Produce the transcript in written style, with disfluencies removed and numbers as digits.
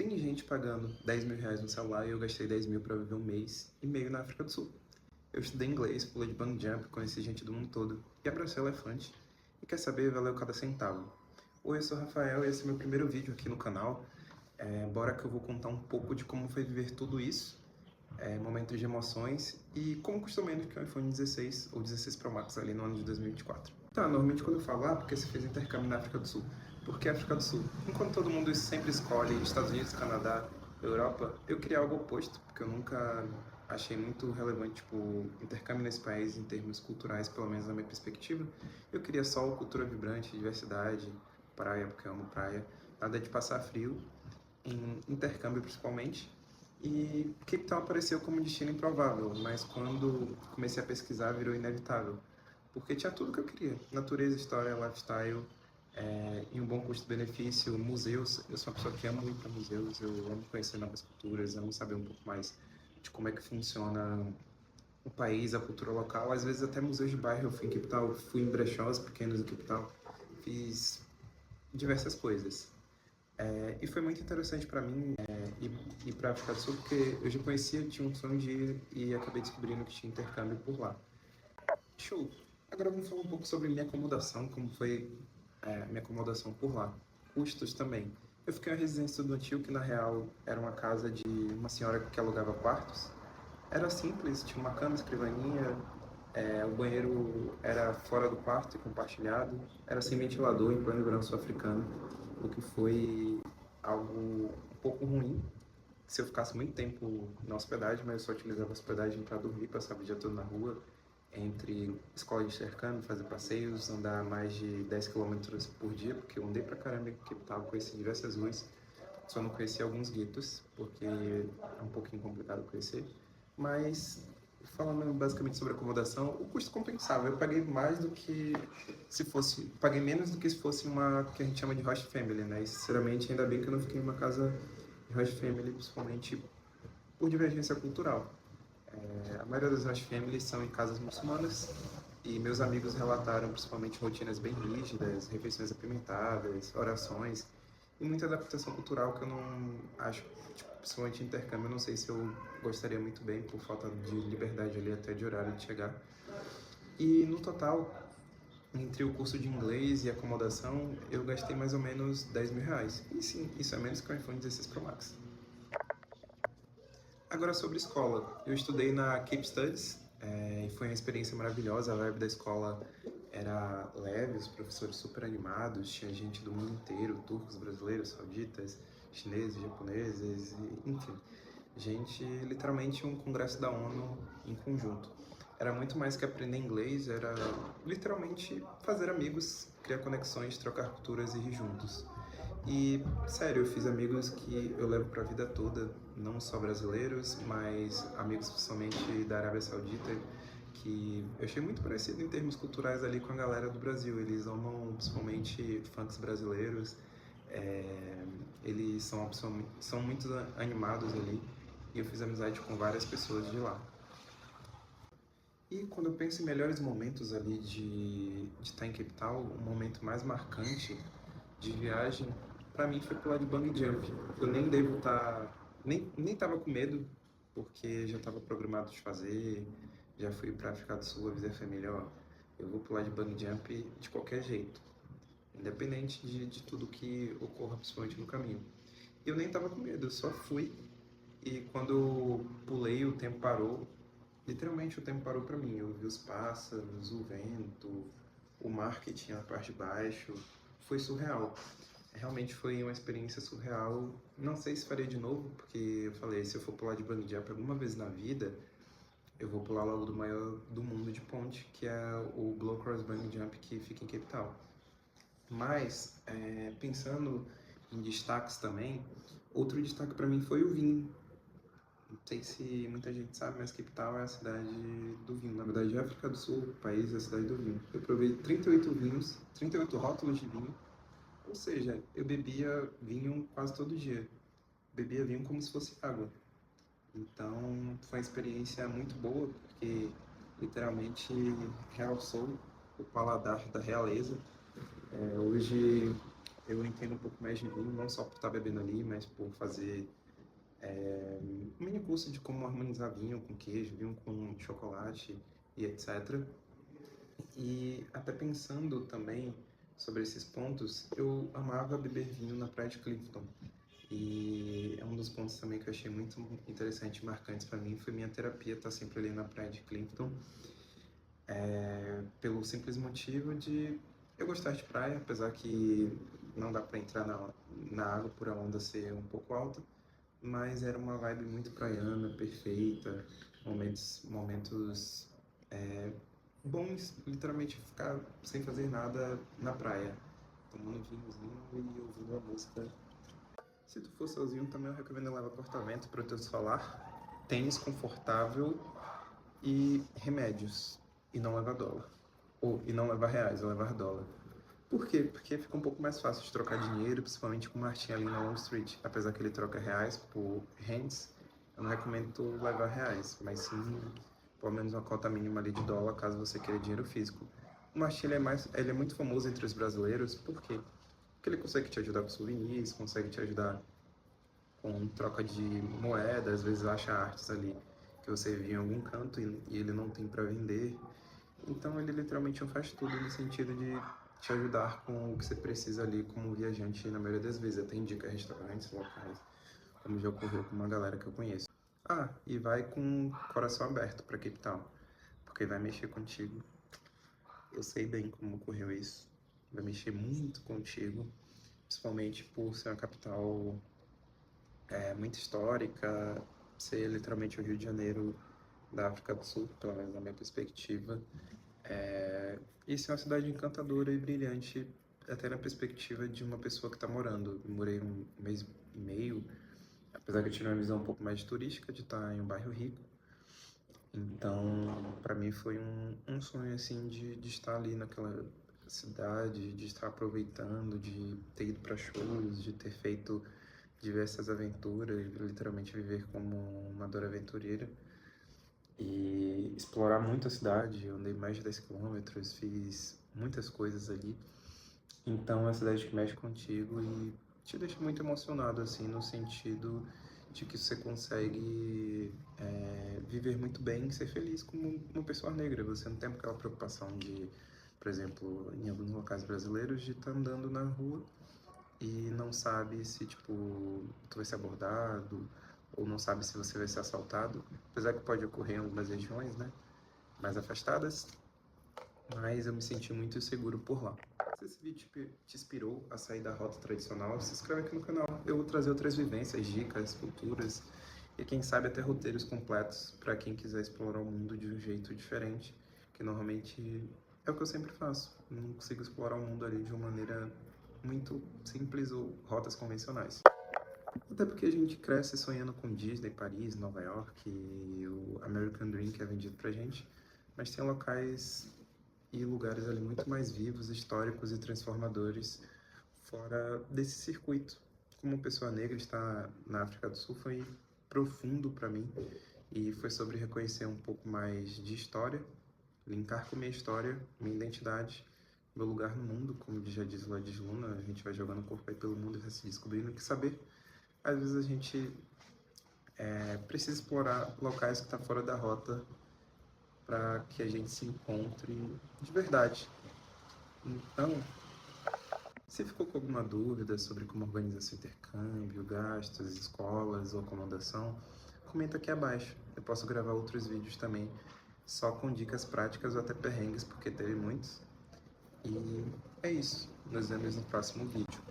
Tem gente pagando 10 mil reais no celular e eu gastei 10 mil para viver um mês e meio na África do Sul. Eu estudei inglês, pulei de bungee jump, conheci gente do mundo todo e abracei elefante. E quer saber, valeu cada centavo. Oi, eu sou o Rafael e esse é meu primeiro vídeo aqui no canal. Bora que eu vou contar um pouco de como foi viver tudo isso, momentos de emoções e como custou menos que o iPhone 16 ou 16 Pro Max ali no ano de 2024. Tá, normalmente quando eu falo, porque você fez intercâmbio na África do Sul. Por que África do Sul? Enquanto todo mundo sempre escolhe Estados Unidos, Canadá, Europa, eu queria algo oposto, porque eu nunca achei muito relevante, tipo, intercâmbio nesse país em termos culturais, pelo menos na minha perspectiva. Eu queria sol, cultura vibrante, diversidade, praia, porque eu amo praia, nada de passar frio, em intercâmbio principalmente. E Cape Town apareceu como destino improvável, mas quando comecei a pesquisar virou inevitável, porque tinha tudo que eu queria: natureza, história, lifestyle, e um bom custo-benefício, museus. Eu sou uma pessoa que ama ir para museus, eu amo conhecer novas culturas, amo saber um pouco mais de como é que funciona o país, a cultura local, às vezes até museus de bairro. Eu fui em Cape Town, fui em brechós pequenos em Cape Town, fiz diversas coisas. E foi muito interessante para mim ir para a África do Sul, porque eu já conhecia, tinha um sonho de ir e acabei descobrindo que tinha intercâmbio por lá. Show! Agora vamos falar um pouco sobre minha acomodação, como foi minha acomodação por lá. Custos também. Eu fiquei em uma residência estudantil que, na real, era uma casa de uma senhora que alugava quartos. Era simples, tinha uma cama, escrivaninha, o banheiro era fora do quarto e compartilhado, era sem ventilador em pleno verão sul-africano, o que foi algo um pouco ruim se eu ficasse muito tempo na hospedagem, mas eu só utilizava a hospedagem para dormir, passava o dia todo na rua, entre escola de intercâmbio, fazer passeios, andar mais de 10 quilômetros por dia, porque eu andei pra caramba em Cape Town, conheci diversas ruas, só não conheci alguns guetos, porque é um pouquinho complicado conhecer. Mas, falando basicamente sobre acomodação, o custo compensava. Eu paguei mais do que se fosse... Paguei menos do que se fosse uma que a gente chama de host family, né? E, sinceramente, ainda bem que eu não fiquei em uma casa de host family, principalmente por divergência cultural. A maioria das host families são em casas muçulmanas e meus amigos relataram principalmente rotinas bem rígidas, refeições apimentadas, orações e muita adaptação cultural que eu não acho, tipo, principalmente intercâmbio, eu não sei se eu gostaria muito bem por falta de liberdade ali até de horário de chegar. E no total, entre o curso de inglês e acomodação, eu gastei mais ou menos 10 mil reais. E sim, isso é menos que o iPhone 16 Pro Max. Agora sobre escola, eu estudei na Cape Studies e foi uma experiência maravilhosa. A vibe da escola era leve, os professores super animados, tinha gente do mundo inteiro, turcos, brasileiros, sauditas, chineses, japoneses, enfim, gente, literalmente um congresso da ONU em conjunto. Era muito mais que aprender inglês, era literalmente fazer amigos, criar conexões, trocar culturas e rir juntos. E, sério, eu fiz amigos que eu levo pra vida toda, não só brasileiros, mas amigos principalmente da Arábia Saudita, que eu achei muito parecido em termos culturais ali com a galera do Brasil. Eles amam principalmente funks brasileiros, eles são muito animados ali, e eu fiz amizade com várias pessoas de lá. E quando eu penso em melhores momentos ali de estar em Cape Town, o momento mais marcante de viagem, pra mim foi pular de bungee jump. Eu nem devo estar, nem tava com medo, porque já estava programado de fazer, já fui pra África do Sul, avisei a família, ó, eu vou pular de bungee jump de qualquer jeito, independente de tudo que ocorra, principalmente no caminho. E eu nem tava com medo, eu só fui, e quando eu pulei o tempo parou, literalmente o tempo parou pra mim. Eu vi os pássaros, o vento, o mar que tinha na parte de baixo, foi surreal. Realmente foi uma experiência surreal. Não sei se farei de novo, porque eu falei, se eu for pular de bungee jump alguma vez na vida, eu vou pular logo do maior do mundo de ponte, que é o Glow Cross Bungee Jump, que fica em Cape Town. Mas, pensando em destaques também, outro destaque para mim foi o vinho. Não sei se muita gente sabe, mas Cape Town é a cidade do vinho. Na verdade, é a África do Sul, o país, é a cidade do vinho. Eu provei 38 vinhos, 38 rótulos de vinho, ou seja, eu bebia vinho quase todo dia. Bebia vinho como se fosse água. Então, foi uma experiência muito boa, porque literalmente realçou o paladar da realeza. Hoje, eu entendo um pouco mais de vinho, não só por estar bebendo ali, mas por fazer um mini curso de como harmonizar vinho com queijo, vinho com chocolate e etc. E até pensando também sobre esses pontos, eu amava beber vinho na praia de Clifton. E é um dos pontos também que eu achei muito interessante e marcantes para mim, foi minha terapia estar sempre ali na praia de Clifton, pelo simples motivo de eu gostar de praia, apesar que não dá para entrar na água por a onda ser um pouco alta, mas era uma vibe muito praiana, perfeita, momentos bons, literalmente ficar sem fazer nada na praia, tomando vinhozinho e ouvindo a música. Se tu for sozinho, também eu recomendo levar apartamento, protetor solar, tênis confortável e remédios. E não levar dólar. E não levar reais, ou levar dólar. Por quê? Porque fica um pouco mais fácil de trocar dinheiro, principalmente com o Martin ali na Wall Street. Apesar que ele troca reais por rands, eu não recomendo tu levar reais, mas sim pelo menos uma cota mínima ali de dólar, caso você queira dinheiro físico. O Martin ele é muito famoso entre os brasileiros, por quê? Porque ele consegue te ajudar com souvenirs, consegue te ajudar com troca de moeda, às vezes acha artes ali que você viu em algum canto e ele não tem para vender. Então ele literalmente não faz tudo no sentido de te ajudar com o que você precisa ali como viajante na maioria das vezes. Até indica restaurantes locais, como já ocorreu com uma galera que eu conheço. Ah, e vai com o coração aberto para Cape Town, porque vai mexer contigo. Eu sei bem como ocorreu isso. Vai mexer muito contigo, principalmente por ser uma capital muito histórica, ser literalmente o Rio de Janeiro da África do Sul, pelo menos na minha perspectiva. E ser uma cidade encantadora e brilhante, até na perspectiva de uma pessoa que está morando. Eu morei um mês e meio, apesar que eu tive uma visão um pouco mais turística de estar em um bairro rico. Então, para mim foi um sonho assim de estar ali naquela cidade, de estar aproveitando, de ter ido para shows, de ter feito diversas aventuras, literalmente viver como uma dora aventureira e explorar muito a cidade. Eu andei mais de 10 quilômetros, fiz muitas coisas ali. Então é uma cidade que mexe contigo e te deixa muito emocionado, assim, no sentido de que você consegue viver muito bem e ser feliz como uma pessoa negra. Você não tem aquela preocupação de, por exemplo, em alguns locais brasileiros, de estar andando na rua e não sabe se, tipo, tu vai ser abordado ou não sabe se você vai ser assaltado, apesar que pode ocorrer em algumas regiões, né, mais afastadas, mas eu me senti muito seguro por lá. Se esse vídeo te inspirou a sair da rota tradicional, se inscreve aqui no canal. Eu vou trazer outras vivências, dicas, culturas e quem sabe até roteiros completos para quem quiser explorar o mundo de um jeito diferente, que normalmente é o que eu sempre faço. Não consigo explorar o mundo ali de uma maneira muito simples ou rotas convencionais. Até porque a gente cresce sonhando com Disney, Paris, Nova York e o American Dream que é vendido pra gente, mas tem locais e lugares ali muito mais vivos, históricos e transformadores fora desse circuito. Como pessoa negra, estar na África do Sul foi profundo para mim e foi sobre reconhecer um pouco mais de história, linkar com minha história, minha identidade, meu lugar no mundo, como já diz o Lodge Luna, a gente vai jogando o corpo aí pelo mundo e vai se descobrindo que saber. Às vezes a gente precisa explorar locais que estão fora da rota para que a gente se encontre de verdade. Então, se ficou com alguma dúvida sobre como organizar seu intercâmbio, gastos, escolas ou acomodação, comenta aqui abaixo. Eu posso gravar outros vídeos também, só com dicas práticas ou até perrengues, porque teve muitos. E é isso. Nos vemos no próximo vídeo.